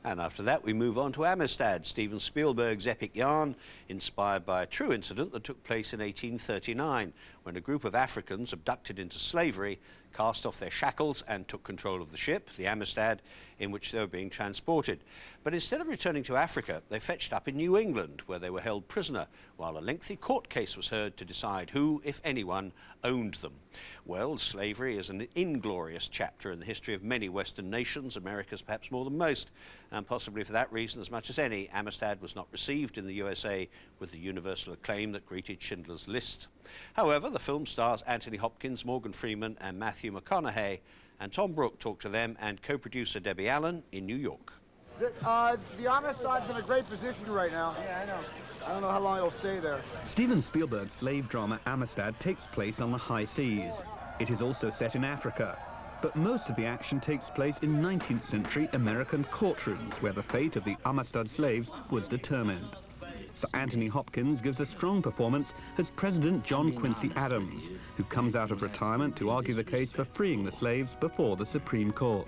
And after that, we move on to Amistad, Steven Spielberg's epic yarn, inspired by a true incident that took place in 1839, when a group of Africans abducted into slavery cast off their shackles and took control of the ship, the Amistad, in which they were being transported. But instead of returning to Africa, they fetched up in New England, where they were held prisoner, while a lengthy court case was heard to decide who, if anyone, owned them. Well, slavery is an inglorious chapter in the history of many Western nations, America's perhaps more than most, and possibly for that reason, as much as any, Amistad was not received in the USA with the universal acclaim that greeted Schindler's List. However, the film stars Anthony Hopkins, Morgan Freeman and Matthew McConaughey, and Tom Brook talked to them and co-producer Debbie Allen in New York. The Amistad's in a great position right now. Yeah, I know. I don't know how long it'll stay there. Steven Spielberg's slave drama Amistad takes place on the high seas. It is also set in Africa. But most of the action takes place in 19th century American courtrooms, where the fate of the Amistad slaves was determined. Sir Anthony Hopkins gives a strong performance as President John Quincy Adams, who comes out of retirement to argue the case for freeing the slaves before the Supreme Court.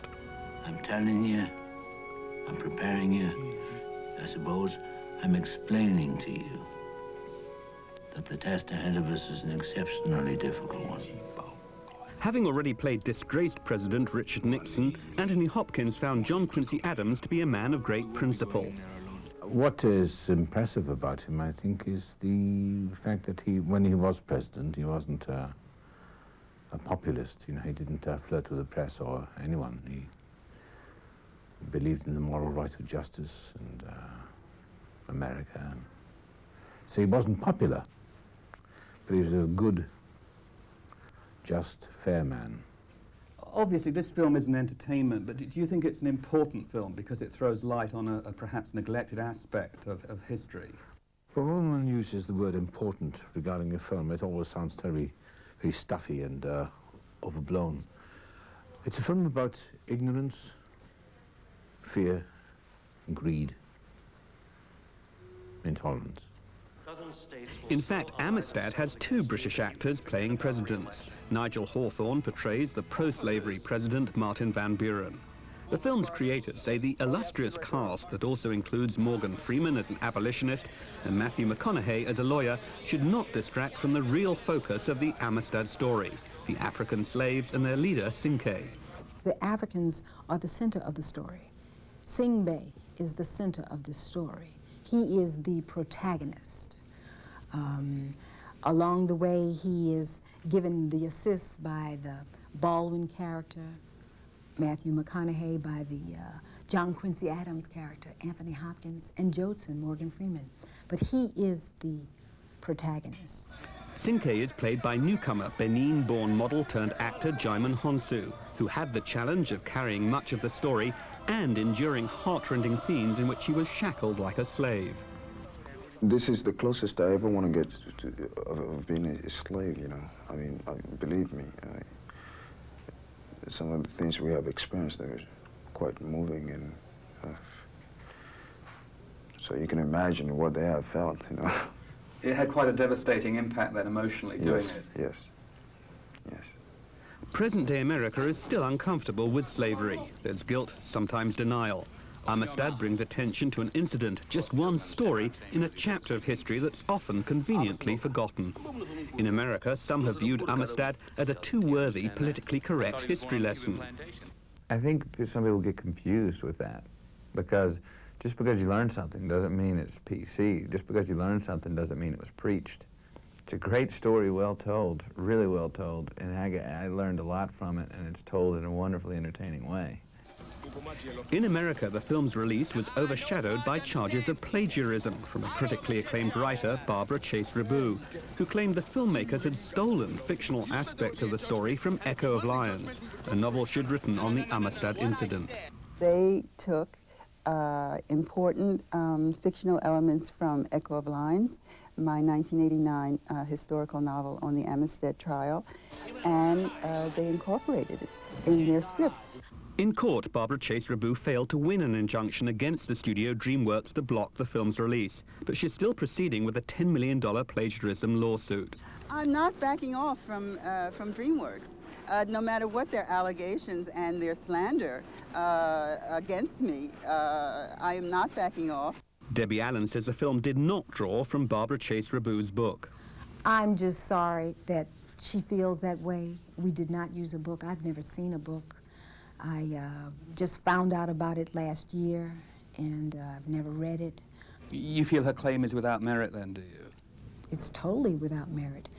I'm telling you, I'm preparing you. I suppose I'm explaining to you that the test ahead of us is an exceptionally difficult one. Having already played disgraced President Richard Nixon, Anthony Hopkins found John Quincy Adams to be a man of great principle. What is impressive about him, I think, is the fact that when he was president, he wasn't a populist. You know, he didn't flirt with the press or anyone. He believed in the moral right of justice and America. So he wasn't popular, but he was a good, just, fair man. Obviously, this film is an entertainment, but do you think it's an important film because it throws light on a perhaps neglected aspect of history? Well, when one uses the word important regarding a film, it always sounds very, very stuffy and overblown. It's a film about ignorance, fear, greed, intolerance. In fact, Amistad has two British actors playing presidents. Nigel Hawthorne portrays the pro-slavery president Martin Van Buren. The film's creators say the illustrious cast that also includes Morgan Freeman as an abolitionist and Matthew McConaughey as a lawyer should not distract from the real focus of the Amistad story, the African slaves and their leader, Cinque. The Africans are the center of the story. Cinque is the center of the story. He is the protagonist. Along the way, he is given the assist by the Baldwin character, Matthew McConaughey by the John Quincy Adams character, Anthony Hopkins, and Jodson, Morgan Freeman. But he is the protagonist. Cinque is played by newcomer, Benin-born model-turned-actor Djimon Hounsou, who had the challenge of carrying much of the story and enduring heart-rending scenes in which he was shackled like a slave. This is the closest I ever want to get of being a slave, you know. I mean, believe me, some of the things we have experienced are quite moving, and so you can imagine what they have felt, you know. It had quite a devastating impact then emotionally doing it. Yes, yes. Present-day America is still uncomfortable with slavery. There's guilt, sometimes denial. Amistad brings attention to an incident, just one story, in a chapter of history that's often conveniently forgotten. In America, some have viewed Amistad as a too worthy, politically correct history lesson. I think some people get confused with that, because just because you learn something doesn't mean it's PC. Just because you learn something doesn't mean it was preached. It's a great story, well told, really well told, and I learned a lot from it, and it's told in a wonderfully entertaining way. In America, the film's release was overshadowed by charges of plagiarism from a critically acclaimed writer, Barbara Chase Rabu, who claimed the filmmakers had stolen fictional aspects of the story from Echo of Lions, a novel she'd written on the Amistad incident. They took important fictional elements from Echo of Lions, my 1989 historical novel on the Amistad trial, and they incorporated it in their script. In court, Barbara Chase Rabu failed to win an injunction against the studio DreamWorks to block the film's release, but she's still proceeding with a $10 million plagiarism lawsuit. I'm not backing off from DreamWorks. no matter what their allegations and their slander against me, I am not backing off. Debbie Allen says the film did not draw from Barbara Chase Rabu's book. I'm just sorry that she feels that way. We did not use a book. I've never seen a book. I just found out about it last year, and I've never read it. You feel her claim is without merit then, do you? It's totally without merit.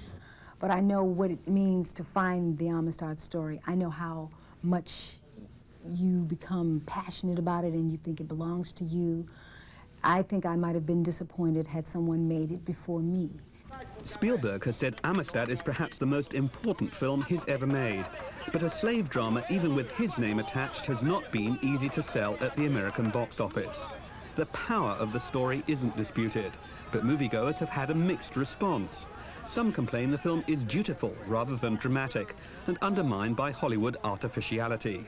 But I know what it means to find the Amistad story. I know how much you become passionate about it and you think it belongs to you. I think I might have been disappointed had someone made it before me. Spielberg has said Amistad is perhaps the most important film he's ever made. But a slave drama, even with his name attached, has not been easy to sell at the American box office. The power of the story isn't disputed, but moviegoers have had a mixed response. Some complain the film is dutiful rather than dramatic and undermined by Hollywood artificiality,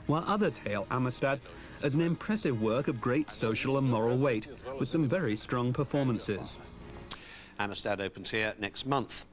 while others hail Amistad as an impressive work of great social and moral weight with some very strong performances. Amistad opens here next month.